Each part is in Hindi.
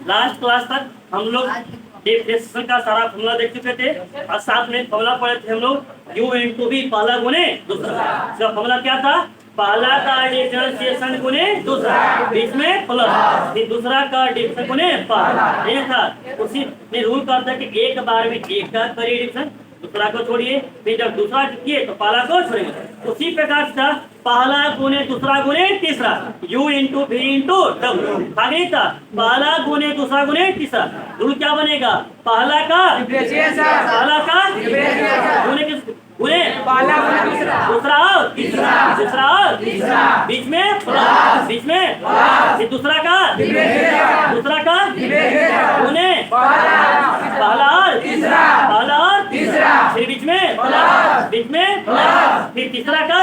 लास्ट क्लास तक हम लोग डिफरेंशिएशन का सारा फॉर्मूला देख चुके थे और साथ में फॉर्मूला पढ़े थे हम लोग u इंटू v पहला गुने दूसरा। इसका फॉर्मूला क्या था? पहला का डिफरेंशिएशन गुने दूसरा, बीच में प्लस, फिर दूसरा का डिफरेंशिएशन गुने पहला, ये था। उसी में रूल करता है कि एक बार में एक का करिए डिफरेंस, दूसरा को छोड़िए, फिर जब दूसरा किए तो पहला को छोड़ेंगे। उसी प्रकार से पहला गुने दूसरा गुने तीसरा, u into v into w। आगे था पहला गुने दूसरा गुने तीसरा, रूल क्या बनेगा? पहला का गुने किस गुने दूसरा और तीसरा, बीच में प्लस, बीच में फिर दूसरा का गुने पहला और फिर बीच में फिर तीसरा का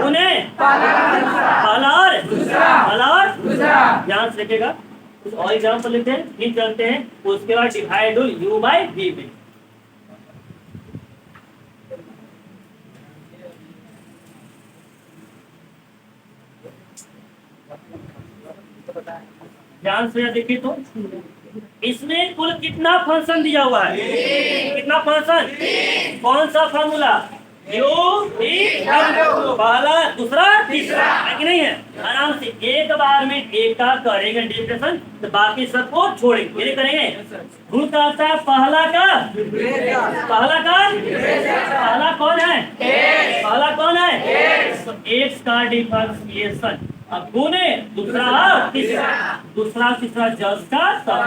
गुने पहला और ध्यान से लिखिएगा। कुछ और एग्जाम्पल लेते हैं, फिर चलते हैं उसके बाद डिवाइड u बाई v में। ध्यान से देखिए तो इसमें कुल कितना फंक्शन दिया हुआ है? कितना फंक्शन? कौन सा फॉर्मूला? u v w, पहला दूसरा तीसरा, है कि नहीं है? आराम से एक बार में एक का करेंगे डिफरेंशिएशन, तो बाकी सबको छोड़ेंगे, ये करेंगे। रूल का आता है पहला कौन है? तो x का डिफरेंशिएशन, अब गुने दूसरा तीसरा जस का सब,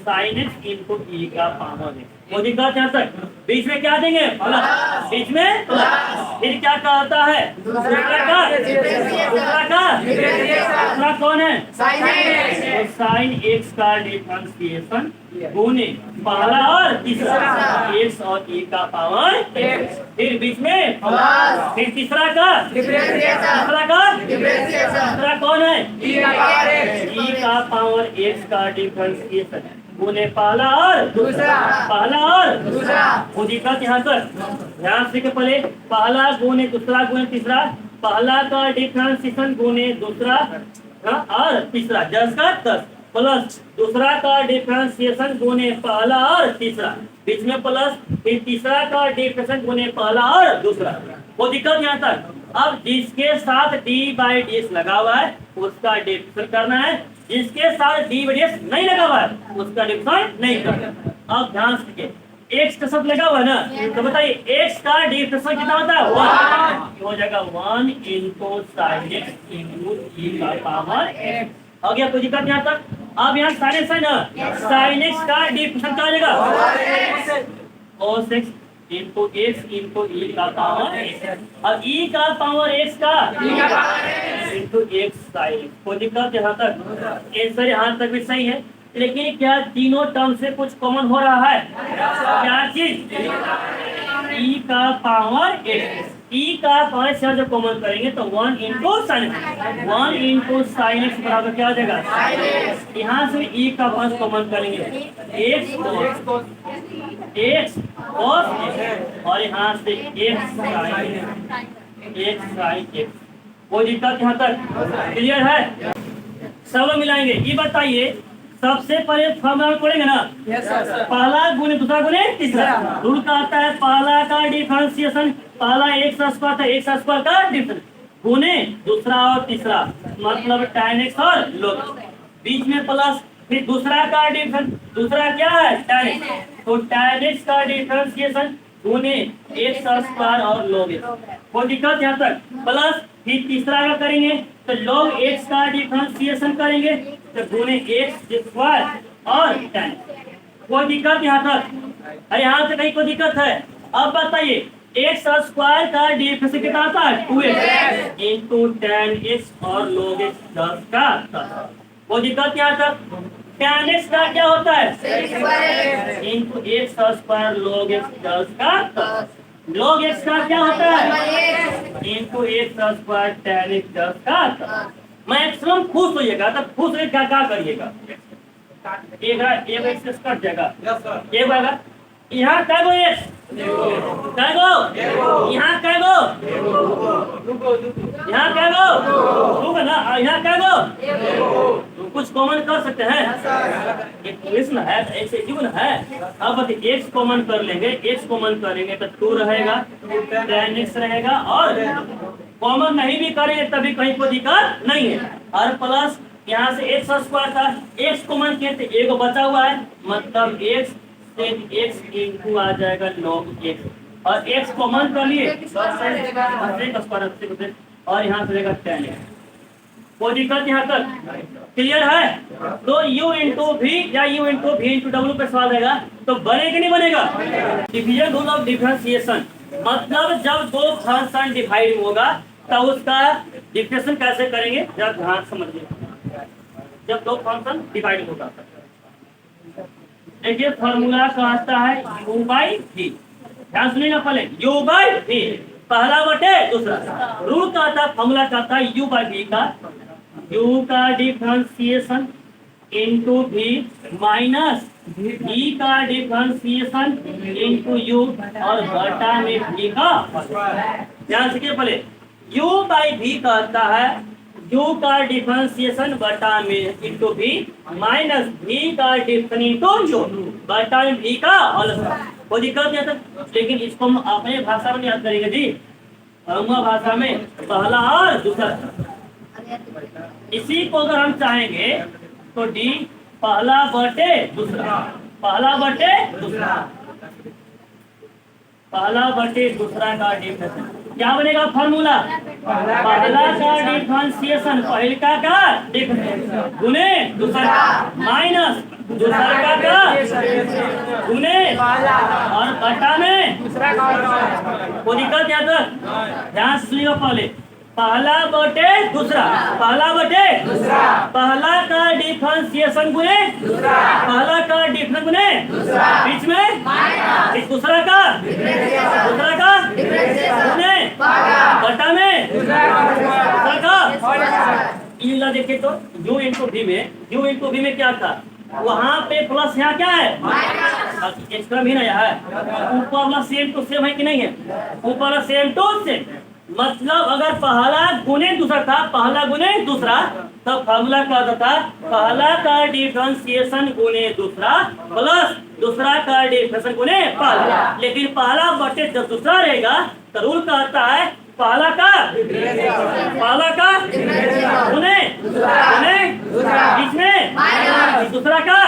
साइन x इनटू e का पावर है। वो दिक्कत यहाँ तक बीच में क्या देंगे? प्लस, बीच में प्लस, फिर क्या कहता है? दूसरा कौन है? साइन x का डिफरेंशिएशन गुने पहला और तीसरा, x और e का पावर, फिर बीच में प्लस, फिर तीसरा कौन है? e का पावर x का डिफरेंशिएशन गुने पहला और दूसरा। वो दिक्कत यहाँ पर ध्यान से के पहले पहला गुने दूसरा गुने तीसरा, पहला का डिफरेंशिएशन गुने दूसरा और तीसरा जस का तस, प्लस दूसरा का डिफरेंशिएशन गुने पहला और तीसरा, बीच में प्लस, फिर तीसरा का डिफरेंशिएशन गुने पहला और दूसरा। वो दिक्कत यहाँ तक। अब जिसके साथ d/ds लगा हुआ है उसका डिफरेंशिएशन करना है, जिसके साथ d/ds नहीं लगा हुआ है उसका डिफरेंशिएशन नहीं करना। अब ध्यान से x का साथ लगा हुआ है ना, तो बताइए x का डिफरेंशिएशन कितना होता है? 1 हो जाएगा, 1 into sine x into e का पावर x। हो गया कोई दिक्कत यहाँ तक? अब यहाँ साइन x है ना, साइन x का डिफरेंशिएशन क्या आ जाएगा? cos x into x into e का पावर x, और e का पावर x का इंटू x साइन। कोई दिक्कत यहाँ तक? आंसर यहाँ तक भी सही है, लेकिन क्या तीनों टर्म से कुछ कॉमन हो रहा है? क्या चीज? e का पावर x, e का पावर से जब कॉमन करेंगे तो 1 इंटू साइन x बराबर क्या हो जाएगा? यहाँ से e का पावर कॉमन करेंगे x cos और यहाँ से x साइन x। वो दिक्कत यहाँ तक क्लियर है? सब लोग मिलाएंगे। ये बताइए सबसे पहले फॉर्मूला पढ़ेंगे ना, पहला गुने दूसरा गुने तीसरा। रूल का आता है पहला का डिफरेंशिएशन, पहला x स्क्वायर था, x स्क्वायर का डिफरेंस गुने दूसरा और तीसरा, मतलब tan x और log, बीच में प्लस, फिर दूसरा का डिफरेंस, दूसरा क्या है? tan x, तो tan x का डिफरेंशिएशन गुने x स्क्वायर और log x। कोई दिक्कत यहाँ तक? प्लस फिर तीसरा का करेंगे तो log x का डिफरेंशिएशन करेंगे तो गुने x स्क्वायर और tan। कोई दिक्कत यहाँ तक? अरे यहाँ से कहीं कोई दिक्कत है? अब बताइए x स्क्वायर का डिफरेंशिएशन कितना आता है? 2x इंटू tan x और log x 10 का 10। कोई दिक्कत यहाँ तक? tan x का क्या होता है? Into x square log x 10 का 10। log x का क्या होता है? Into x square tan x 10 का 10। मैक्सिमम खुश होइएगा, तब खुश रहे क्या करिएगा? एक x कट जाएगा, एक यहाँ क्या x कै गो? यहाँ कै गो? यहाँ कै गो? दो ना, यहाँ कै गो? कुछ कॉमन कर सकते हैं? एक प्रश्न है, ऐसे युग्म है। अब x कॉमन कर लेंगे, x कॉमन करेंगे तो 2 रहेगा, tan x रहेगा, और कॉमन नहीं भी करेंगे तभी कहीं कोई दिक्कत नहीं है। और प्लस यहाँ से एक्स स्क्वायर था, x कॉमन किए तो एक बचा हुआ है, मतलब x से x इंटू आ जाएगा log x, और x कॉमन कर लिए और यहाँ से रहेगा tan x। कोई दिक्कत यहाँ तक क्लियर है? तो u इंटू वी या u इंटू वी इंटू डब्ल्यू पे सवाल रहेगा तो बनेगा नहीं बनेगा? डिवीजन रूल ऑफ डिफरेंशिएशन, मतलब जब दो फंक्शन डिवाइड होगा तब उसका डिफरेंशिएशन कैसे करेंगे, जरा ध्यान समझिए। जब दो फंक्शन डिवाइड होगा, देखिए फॉर्मूला कहता है u बाई वी। ध्यान सुनिए ना, पहले u बाई वी पहला बटे दूसरा। रूल कहता है, फॉर्मूला कहता है u बाई वी का u का differentiation into v minus v का डिफरेंशिएशन इंटू u और बटा में v का। ध्यान से पहले u बाई v कहता है u का डिफरेंशिएशन बटा में इंटू v माइनस v का डिफरेंशिएशन इंटू u बटा में v का होल स्क्वायर। कोई दिक्कत नहीं आता, लेकिन इसको हम अपने भाषा में याद करेंगे जी, भाषा में पहला और दूसरा। इसी को अगर हम चाहेंगे तो डी पहला बटे दूसरा, पहला बटे दूसरा, पहला बटे दूसरा का डिफरेंशिएशन क्या बनेगा? फॉर्मूला पहला का डिफरेंशिएशन पहला का डिफरेंशिएशन गुने दूसरा माइनस दूसरा का गुने और बटा में दूसरा का। कोई दिक्कत यहाँ तक? ध्यान से सुनिएगा, पहले पहला बटे दूसरा, पहला बटे दूसरा, पहला का डिफरेंशिएशन गुने दूसरा, पहला का डिफरेंशिएशन गुने दूसरा, बीच में माइनस दूसरा का गुने बटा में दूसरा का। इला देखिए तो u इंटू v में, u इंटू v में क्या था? वहाँ पे प्लस, यहाँ क्या है? माइनस। एक्स्ट्रा भी नहीं है, ऊपर वाला सेम टू सेम है कि नहीं है? ऊपर वाला सेम टू सेम, मतलब अगर पहला गुने दूसरा था, पहला गुने दूसरा, तब फॉर्मूला क्या होता था? पहला का डिफरेंशिएशन गुने दूसरा प्लस दूसरा का डिफरेंशिएशन गुने पहला। लेकिन पहला बटे जब दूसरा रहेगा तो रूल कहता है पहला का गुने बीच में दूसरा का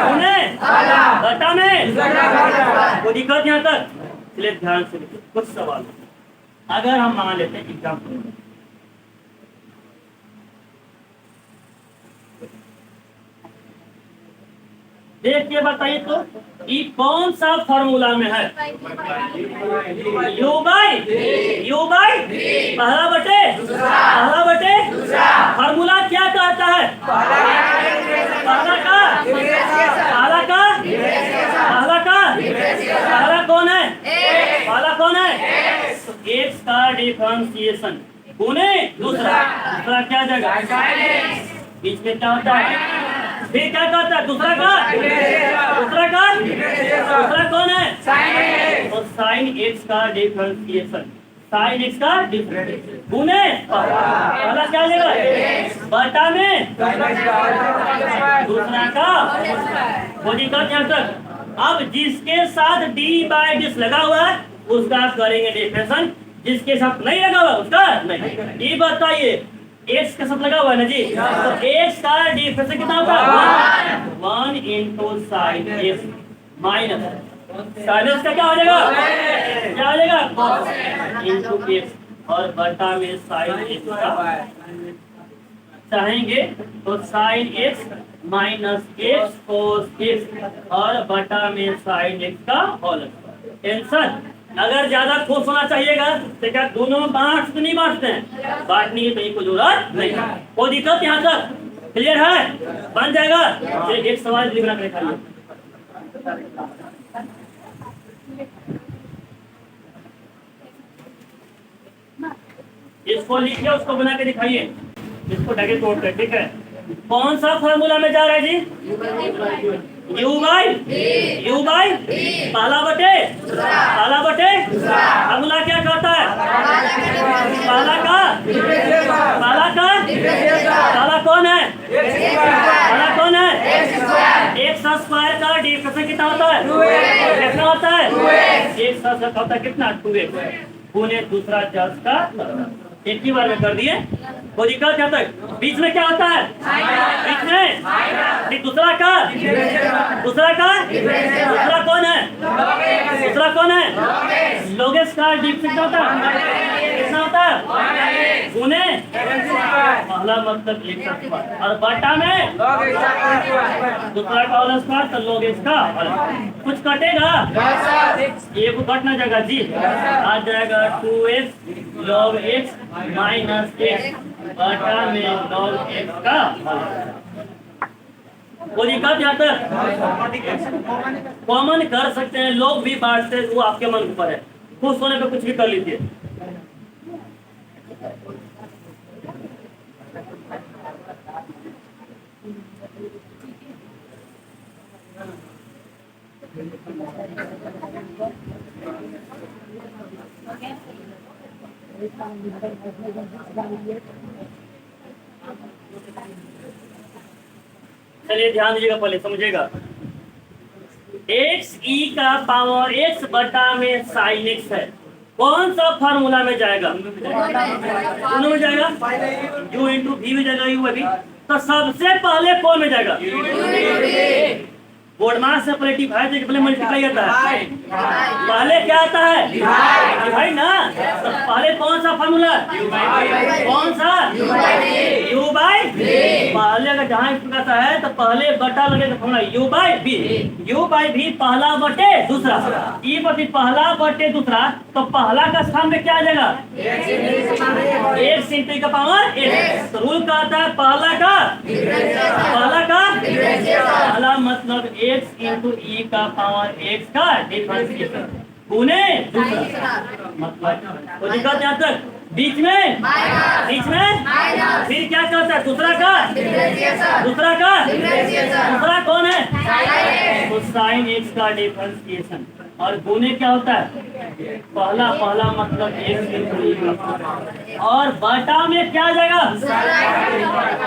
गुने बटा में। कोई दिक्कत यहाँ तक? चलिए ध्यान से कुछ सवाल अगर हम मान लेते हैं एग्जाम्पल, देखिए बताइए तो ये कौन सा फॉर्मूला में है? u बाई पहला बटे फॉर्मूला क्या कहता है? पहला कौन है? x का डिफरेंशिएशन गुने दूसरा क्या जगह बीच में क्या होता है? फिर क्या कहता है? दूसरा कौन है? तो साइन x का डिफरेंशिएशन, साइन x का डिफरेंशिएशन गुने पहला क्या लेगा? बटा में दूसरा का। वो दिक्कत यहाँ तक? अब जिसके साथ d बाई डिस लगा हुआ है उसका करेंगे डिफरेंशिएशन, जिसके साथ नहीं लगा हुआ उसका नहीं। ये बताइए x के साथ लगा हुआ है ना जी, तो x का डिफरेंशिएशन कितना होगा? 1 into sine x minus sine x का क्या हो जाएगा? इंटू x और बटा में साइन x का चाहेंगे तो साइन x माइनस x कोस x और बटा में साइन x का होल स्क्वायर। टेंशन अगर ज्यादा खुश होना चाहिएगा तो क्या दोनों बांट तो नहीं बांटते हैं? बांटने की कहीं कोई जरूरत नहीं। कोई दिक्कत यहाँ तक क्लियर है? बन जाएगा। एक सवाल लिखना पड़ेगा, इसको लिखिए, उसको बना के दिखाइए, इसको ढके तोड़ कर, ठीक है? कौन सा फॉर्मूला में जा रहा है जी? यू बाई पहला बटे फॉर्मूला क्या कहता है? पहला कौन है? एक्स स्क्वायर का डिफरेंस कितना होता है? कितना होता है? एक्स का होता है कितना? 2x गुने दूसरा जस का एक ही बार में कर दिए। कोई दिक्कत क्या तक? बीच में क्या होता है? बीच में फिर दूसरा कौन है? लोगेस का डिफरेंस होता है कितना होता है? गुने पहला मतलब एक स्क्वायर और बटा में दूसरा का होल स्क्वायर तो लोगेस का। कुछ कटेगा? ये को कटना जाएगा जी, आ जाएगा 2x log x minus x बटा में log x का। कोई दिक्कत यहाँ तक? कॉमन कर सकते हैं, लोग भी बांटते हैं, वो आपके मन ऊपर है। खुश होने पे कुछ भी कर लीजिए। चलिए ध्यान दीजिएगा, पहले समझिएगा। एक्स ई का पावर एक्स बटा में साइन एक्स है, कौन सा फार्मूला में जाएगा? दोनों में जाएगा, u इंटू भी में जाएगा, u भी। तो सबसे पहले कौन में जाएगा? बोर्ड मास से पहले डिवाइड के पहले मल्टीप्लाई आता है, पहले क्या आता है? डिवाइड ना। तो पहले कौन सा फार्मूला? कौन सा? u बाई पहले अगर जहाँ इस प्रकार है तो पहले बटा लगेगा फार्मूला u बाई भी पहला बटे दूसरा, ई बटी पहला बटे दूसरा। तो पहला का स्थान में क्या आ जाएगा? एक्स इंटू का पावर एक्स। तो रूल का आता है पहला मतलब x इंटू ई का पावर x का डिफरेंशिएशन गुने दूसरा मतलब। तो दिक्कत यहाँ तक बीच में फिर क्या करता है? दूसरा कौन है? तो साइन x का डिफरेंशिएशन और गुने क्या होता है? पहला मतलब x इंटू ई का और बटा में क्या आ जाएगा?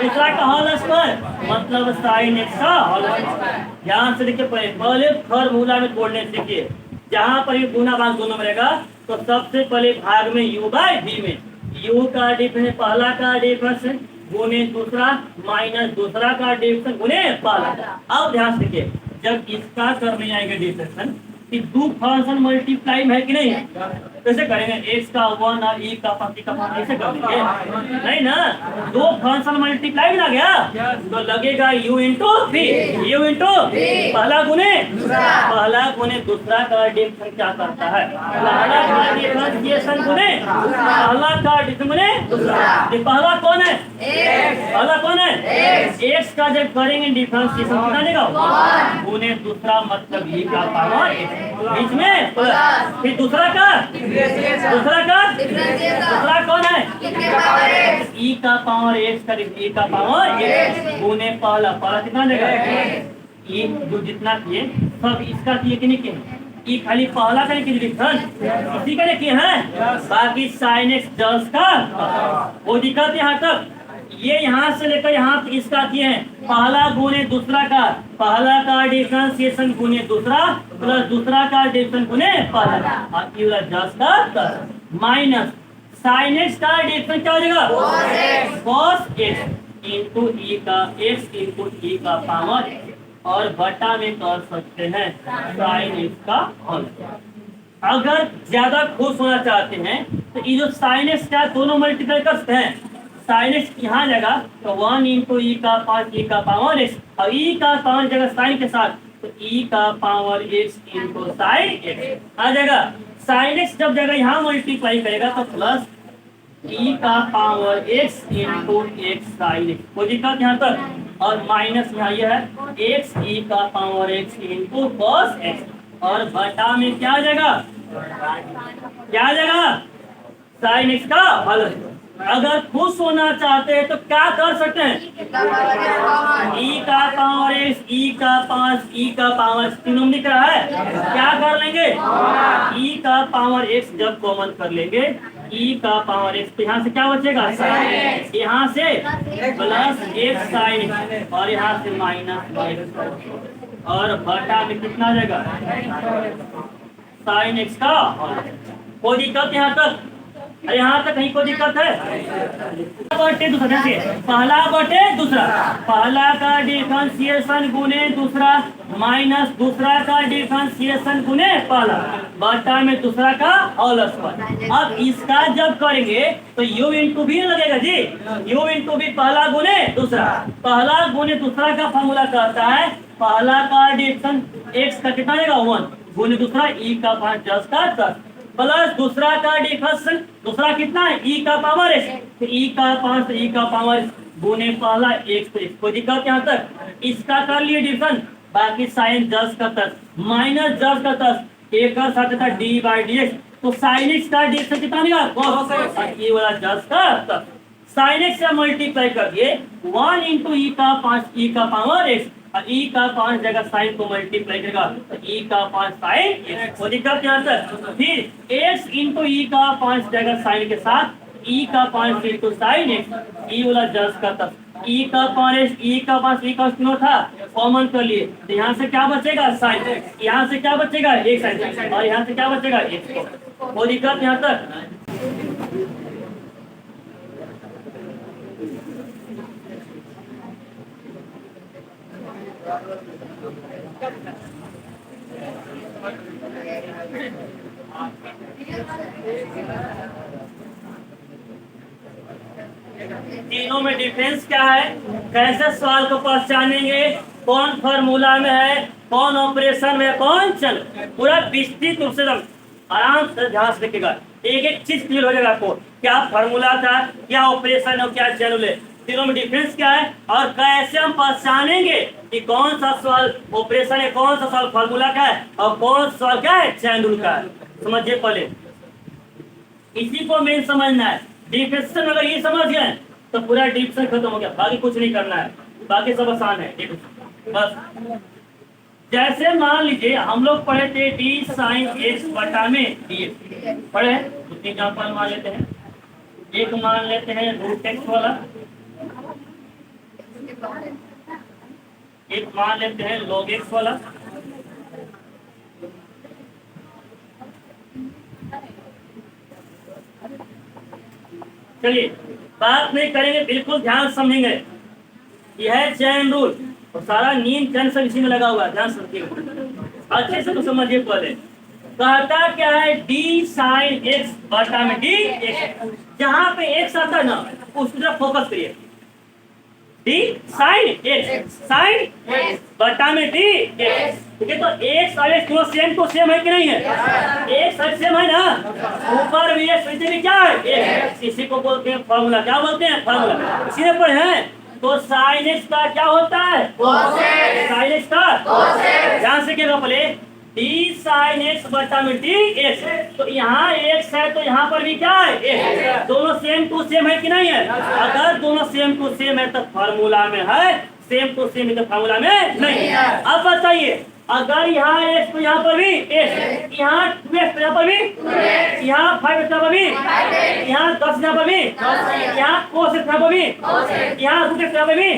दूसरा का होल स्क्वायर मतलब साइन x का होल स्क्वायर। ध्यान से देखिए, पहले फॉर्मूला में तोड़ने सीखिए। जहाँ पर ये गुना भाग दोनों में रहेगा तो सबसे पहले भाग में u बाई v में u का डिफरेंस पहला का डिफरेंस गुने दूसरा माइनस दूसरा का डिफरेंस गुने पहला। अब ध्यान से देखिए, जब इसका करने आएगा डिफरेंस कि दो फंक्शन मल्टीप्लाई है कि नहीं, कैसे करेंगे? x का 1 और e का 5 का 5 ऐसे कर देंगे नहीं ना। दो फंक्शन मल्टीप्लाई भी ना गया तो लगेगा u इंटू पहला गुने दूसरा का डिफरेंस क्या करता है? पहला का डिफरेंशिएशन गुने पहला का डिफरेंस गुने दूसरा। पहला कौन है? x का जब करेंगे डिफरेंशिएशन कितना देगा? गुने दूसरा मतलब e का पावर बीच में प्लस फिर दूसरा का कौन है? e का पावर x का गुने पहला कितना देगा? e जो जितना किए सब इसका किए कि नहीं किए? e खाली पहला का किए डिफरेंस इसी का किए हैं, बाकी साइन x जस का। वो दिक्कत यहाँ तक ये यहाँ से लेकर यहाँ तक इसका किए हैं, पहला गुने दूसरा का पहला का डिफरेंशिएशन गुने दूसरा प्लस दूसरा का डिफरेंस गुने पहला और जस का माइनस साइन x का डिफरेंस क्या हो जाएगा? cos x इंटू ई का x इंटू ई का पावर और बटा में कर सकते हैं साइन x का होल। अगर ज्यादा खुश होना चाहते हैं तो ये जो साइन x का दोनों मल्टीप्लाई कर सकते हैं। साइन x यहाँ जाएगा तो 1 इंटू ई का 5 ई का पावर x और ई का पावर जगह साइन के साथ तो ई का power x into sine x आ जाएगा। साइन x जब जगह यहाँ मल्टीप्लाई करेगा तो प्लस ई का power x into x sine x। कोई दिक्कत यहाँ तक? और माइनस यहाँ ये है x ई का power x into cos x और बटा में क्या आ जाएगा? साइन x का होल। अगर खुश होना चाहते हैं तो क्या कर सकते हैं? ई का पावर एक्स, ई का 5, ई का पावर तीनों दिख रहा है, क्या कर लेंगे? ई का पावर एक्स जब कॉमन कर लेंगे, ई का पावर एक्स, तो यहाँ से क्या बचेगा? यहाँ से प्लस एक्स साइन और यहाँ से माइनस एक्स, और बटा में कितना आ जाएगा? साइन एक्स का। कोई दिक्कत यहाँ तक? यहाँ तक कहीं कोई दिक्कत है? बटे दूसरा, पहला बटे दूसरा, पहला का डिफरेंशिएशन गुने दूसरा माइनस दूसरा का डिफरेंशिएशन गुने पहला बटा में दूसरा का होल स्क्वायर। अब इसका जब करेंगे तो u इंटू भी लगेगा जी, u इंटू भी पहला गुने दूसरा, पहला गुने दूसरा का फॉर्मूला कहता है पहला का डिफरेंशन x का कितना आएगा 1 गुने दूसरा e का 5 10 का 10 प्लस दूसरा का डिफरेंशिएशन दूसरा कितना है e का पावर x, तो e का 5 e का पावर गुने पहला x, तो कोई दिक्कत यहाँ तक? इसका कर लिए डिफरेंस, बाकी साइन 10 का 10 माइनस 10 का 10 एक का साथ था डी बाई डी एक्स, तो साइन एक्स का डिफरेंस कितना निकला cos x, और ये वाला 10 का 10 साइन एक्स से मल्टीप्लाई कर दिए 1 इंटू ई का 5 ई का पावर एक्स, और ई का 5 जगह साइन को मल्टीप्लाई करेगा तो ई का 5 साइन, वो दिक्कत यहाँ तक? फिर एक्स इंटू ई का 5 जगह साइन के साथ ई का 5 इंटू साइन एक्स, ई वाला 10 का 10 ई का 5 एक्स, ई का 5 ई का क्यों था कॉमन कर लिए, तो यहाँ से क्या बचेगा? साइन, यहाँ से क्या बचेगा? एक साइन, और यहाँ से क्या बचेगा? एक। वो दिक्कत यहाँ तक? तीनों में डिफरेंस क्या है, कैसे सवाल को पहचानेंगे, कौन फॉर्मूला में है, कौन ऑपरेशन में, कौन चल, पूरा विस्तृत रूप से आराम से ध्यान से देखिएगा, एक एक चीज क्लियर हो जाएगा आपको, क्या फॉर्मूला था, क्या ऑपरेशन है, क्या चैनल है, तीनों में डिफरेंस क्या है, और कैसे हम पहचानेंगे कि कौन सा सवाल ऑपरेशन है, कौन सा सवाल फॉर्मूला का है, और कौन सा सवाल क्या है चैनल का है। समझिए पहले इसी को मेन समझना है। डिफरेंशिएशन अगर ये समझ गए तो पूरा डिफरेंशिएशन खत्म हो गया, बाकी कुछ नहीं करना है, बाकी सब आसान है। बस जैसे मान लीजिए हम लोग पढ़े थे डी साइन एक्स बटा में डी पढ़े, तो एग्जाम्पल मान लेते हैं, एक मान लेते हैं रूट एक्स वाला, एक मान लेते हैं log x वाला, चलिए बात नहीं करेंगे, बिल्कुल ध्यान समझेंगे, यह है चैन रूल और सारा नीम चैन सब इसी में लगा हुआ है, ध्यान से अच्छे से तो समझिए। पहले कहता क्या है डी साइन एक्स बटा में डी एक्स, जहां पे एक्स आता है ना उस तरफ फोकस करिए, D sine x, sine x बटा में डी एक्स, ठीक है। तो एक्स और एक्स दोनों सेम तो सेम है कि नहीं है, एक्स और सेम है ना, ऊपर भी एक्स नीचे भी क्या है एक्स, इसी को बोलते हैं फॉर्मूला, क्या बोलते हैं फॉर्मूला, इसी में पढ़े हैं। तो साइन एक्स का क्या होता है cos x, साइन एक्स का cos x, ध्यान से क्या पहले डी साइन एक्स बटा में डी एक्स, तो यहाँ एक्स है तो यहाँ पर भी क्या है एक्स, दोनों सेम टू सेम है कि नहीं है, अगर दोनों सेम टू सेम है तो फार्मूला में है, सेम टू सेम है तो फार्मूला में नहीं है। अब बताइए अगर यहाँ एक्स तो यहाँ पर भी एक्स, यहाँ 2x यहाँ पर भी, यहाँ 5x यहाँ पर भी, यहाँ 10 यहाँ पर भी, यहाँ cos x यहाँ पर भी, यहाँ रूट x यहाँ पर भी,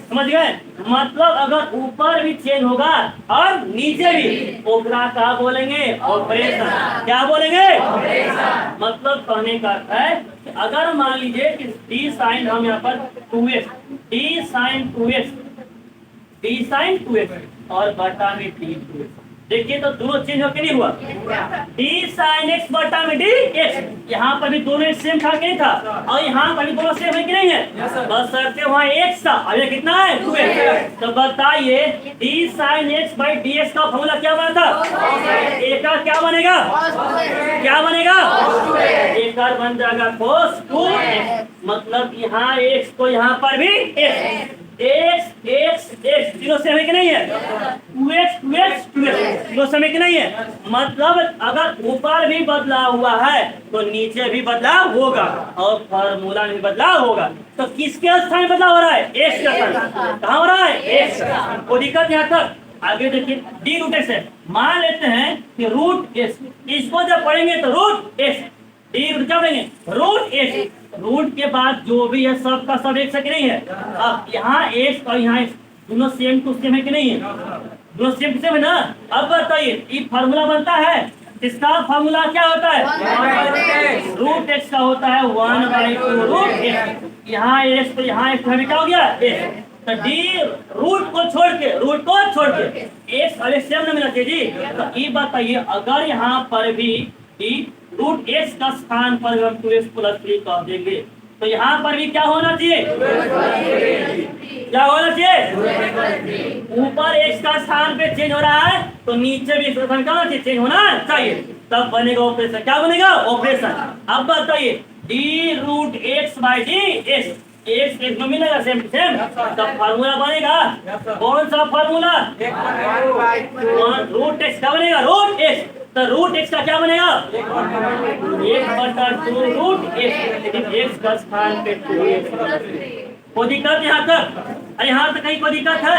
समझ गए। मतलब अगर ऊपर भी चेंज होगा और नीचे भी, ओकरा क्या बोलेंगे ऑपरेशन, क्या बोलेंगे ऑपरेशन। मतलब कहने का अर्थ है कि अगर मान लीजिए कि डी साइन हम यहाँ पर 2x, D sign 2x, D sign 2x और बटा में डी 2x, देखिए तो दोनों चेंज होके नहीं हुआ, डी साइन एक्स बटा में डी एक्स, यहाँ पर भी दोनों सेम था कि नहीं था, और यहाँ पर भी दोनों सेम है कि नहीं है, बस शर्ते वहाँ एक्स था, अब ये कितना है 2x। तो बताइए D sine x by D x का फॉर्मूला क्या बना था, एक का क्या बनेगा, क्या बनेगा, एक बन जाएगा cos 2x, मतलब यहाँ एक्स तो यहाँ पर भी एक्स, एक्स एक्स एक्स तीनों सेम है कि नहीं है, 2x 2x 2x, वो समय की नहीं है। मतलब अगर ऊपर भी बदलाव हुआ है तो नीचे भी बदलाव होगा और फॉर्मूला में भी बदलाव होगा। तो किसके स्थान में बदलाव हो रहा है? एक्स का स्थान। कहाँ हो रहा है? एक्स। कोई दिक्कत यहाँ तक? आगे देखिए डी रूट एक्स है। मान लेते हैं कि रूट एक्स, इसको जब पढ़ेंगे तो रूट एक्स, डी रूट क्या पढ़ेंगे? Root x. रूट के बाद जो भी है सब का सब एक से नहीं है। अब यहाँ एक्स और यहाँ एक्स दोनों सेम टू सेम है कि नहीं है? दोनों सेम टू सेम है ना। अब बताइए ये फार्मूला बनता है, इसका फार्मूला क्या होता है? रूट एक्स का होता है 1/2 रूट एक्स। यहाँ एक्स तो यहाँ एक्स क्या हो गया? एक्स। तो डी रूट को छोड़ के एक्स और सेम ना मिलना चाहिए जी। तो ये बताइए अगर यहाँ पर भी डी रूट एक्स का स्थान पर हम 2x + 3 कर देंगे तो यहाँ पर भी क्या होना चाहिए? क्या होना चाहिए? ऊपर एक्स का स्थान पे चेंज हो रहा है तो नीचे भी एक्सप्रेशन क्या होना चाहिए? चेंज होना चाहिए। तब बनेगा ऑपरेशन। क्या बनेगा? ऑपरेशन। अब बताइए d root x by D x, x x में मिलेगा सेम सेम, तब फार्मूला बनेगा। कौन सा फार्मूला? रूट एक्स का बनेगा रूट एक्स। तो रूट एक्स का क्या बनेगा? 1/2 रूट एक्स, लेकिन एक्स का स्थान पे 2x। कोई दिक्कत यहाँ तक? अरे यहाँ तक कहीं कोई दिक्कत है?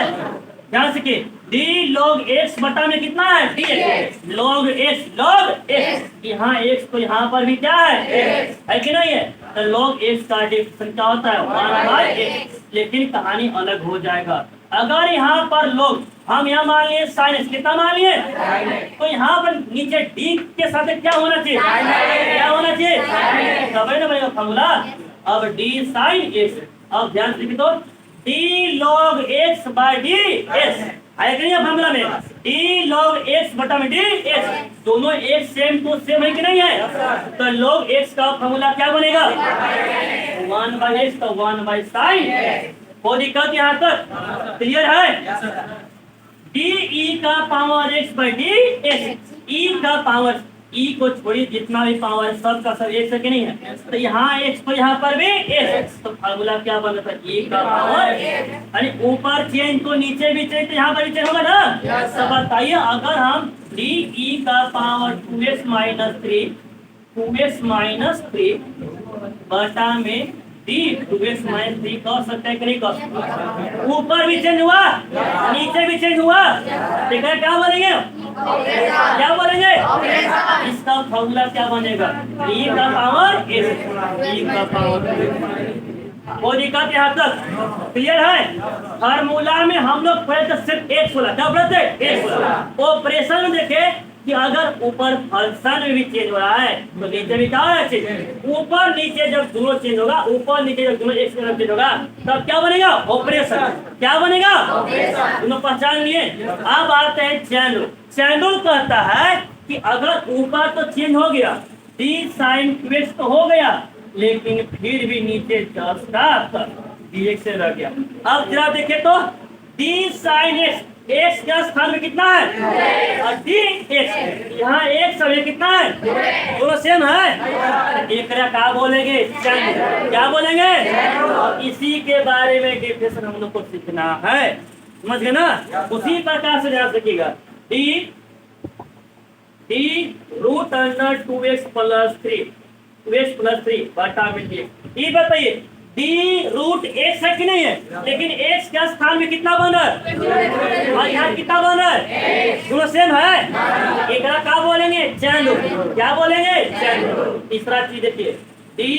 ध्यान से कि डी लॉग एक्स बटा में कितना है? D x log x. यहाँ एक्स तो यहाँ पर भी क्या है कि नहीं है? तो लॉग एक्स का डिफरेंस क्या होता है? 1/x। लेकिन कहानी अलग हो जाएगा अगर यहाँ पर लोग हम यहाँ मान लिए साइन एक्स, कितना मान लिए? तो यहाँ पर नीचे डी के साथ क्या होना चाहिए? क्या होना चाहिए? समझ ना बनेगा फॉर्मूला। अब डी साइन एक्स। अब ध्यान से तो d log x by d x आया कि नहीं फॉर्मूला में? डी लॉग एक्स बटा में डी एक्स, दोनों एक सेम टू सेम है कि नहीं है? तो लॉग एक्स का फॉर्मूला क्या बनेगा? 1/x तो 1/sin। कोई दिक्कत यहाँ तक? क्लियर है? डी ई का power X by D X, E का पावर, ई को छोड़िए जितना भी पावर सब का सब एक से कि नहीं है? तो यहाँ एक्स तो यहाँ पर भी एक्स, तो फार्मूला क्या बना था? ई का पावर। अरे ऊपर चेंज तो नीचे भी चेंज, तो यहाँ पर भी चेंज होगा ना। तो बताइए अगर हम डी ई का पावर 2x - 3 बटा में डी 2x - 3 कर सकते हैं कि नहीं कर सकते? ऊपर भी चेंज हुआ नीचे भी चेंज हुआ, ठीक है? क्या बोलेंगे? क्या बोलेंगे? इसका फॉर्मूला क्या बनेगा? ई का पावर एक्स, ई का पावर। वो दिक्कत यहाँ तक क्लियर है? फार्मूला में हम लोग पहले तो सिर्फ एक्स बोला, क्या बोलते? एक्स बोला। ऑपरेशन में देखे कि अगर ऊपर फंक्शन में भी चेंज हो रहा है तो नीचे भी क्या है चेंज? ऊपर नीचे जब दोनों चेंज होगा, ऊपर नीचे जब दोनों एक चेंज होगा तब क्या बनेगा? ऑपरेशन। क्या बनेगा? दोनों पहचान लिए। अब आते हैं चैनल। चैनल कहता है कि अगर ऊपर तो चेंज हो गया, डी साइन 2x तो हो गया, लेकिन फिर भी नीचे dx से रह गया। अब जरा देखे तो डी साइन एक्स, एक्स का स्थान में कितना है? और डी एक्स, यहाँ एक्स और ये कितना है? दोनों सेम है। एक क्या बोलेंगे? क्या बोलेंगे? और इसी के बारे में डिफिनेशन हम लोग को सीखना है, समझ गए ना? उसी प्रकार से ध्यान रखिएगा। डी रूट अंडर 2x + 3 बटा में डी। ये बताइए डी रूट एक्स है कि नहीं है? लेकिन एक्स के स्थान में कितना बन रहा है और यहाँ कितना बन रहा है? दोनों सेम है। एक क्या बोलेंगे? Chain rule. क्या बोलेंगे? Chain rule. तीसरा चीज देखिए डी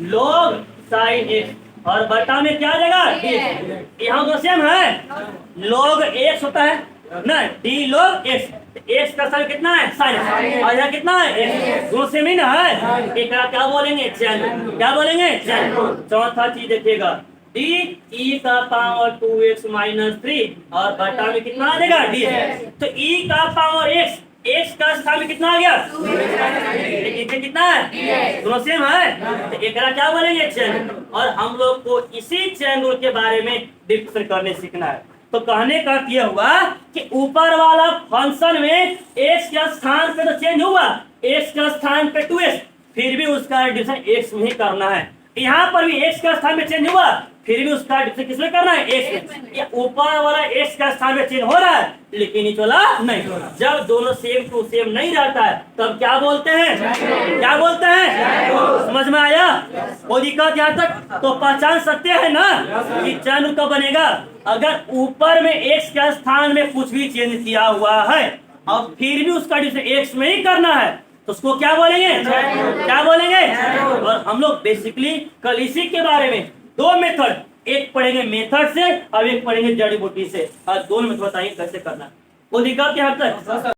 लॉग साइन एक्स और बटा में क्या देगा? यहाँ दोनों सेम है। लॉग एक्स होता है ना, डी लॉग एक्स, एक्स का साइन कितना है? साइन। और यहाँ कितना है? एक्स। दोनों सेम ही ना है। एक क्या बोलेंगे? चैन। क्या बोलेंगे? चैन। चौथा चीज देखिएगा डी ई का पावर 2x - 3 और बटा में कितना आ जाएगा? डी। तो ई का पावर x, एक्स का स्थान में कितना आ गया? लेकिन कितना है? दोनों सेम है। तो एक क्या बोलेंगे? चैन। और हम लोग को इसी चैन रूल के बारे में डिस्कशन करने सीखना है। तो कहने का यह हुआ कि ऊपर वाला फंक्शन में एक्स के स्थान पे तो चेंज हुआ, एक्स के स्थान पे 2x, फिर भी उसका डिवीजन एक्स में ही करना है। यहाँ पर भी x का स्थान में चेंज हुआ, फिर भी उसका डिफरेंस किसमें करना है, x में। ये ऊपर वाला x का स्थान में चेंज हो रहा है, लेकिन नीचे वाला नहीं। जब दोनों सेम टू सेम नहीं रहता है तब क्या बोलते हैं, क्या बोलते हैं? समझ में आया? वो दिक्कत यहाँ तक तो पहचान सकते हैं ना कि चैन कब बनेगा? अगर ऊपर में x के स्थान में कुछ भी चेंज किया हुआ है और फिर भी उसका डिफरेंस x में ही करना है तो उसको क्या बोलेंगे, क्या बोलेंगे? और हम लोग बेसिकली कल इसी के बारे में दो मेथड, एक पढ़ेंगे मेथड से और एक पढ़ेंगे जड़ी बूटी से, और दोनों मेथड बताएंगे कैसे करना। वो दिक्कत क्या हद तक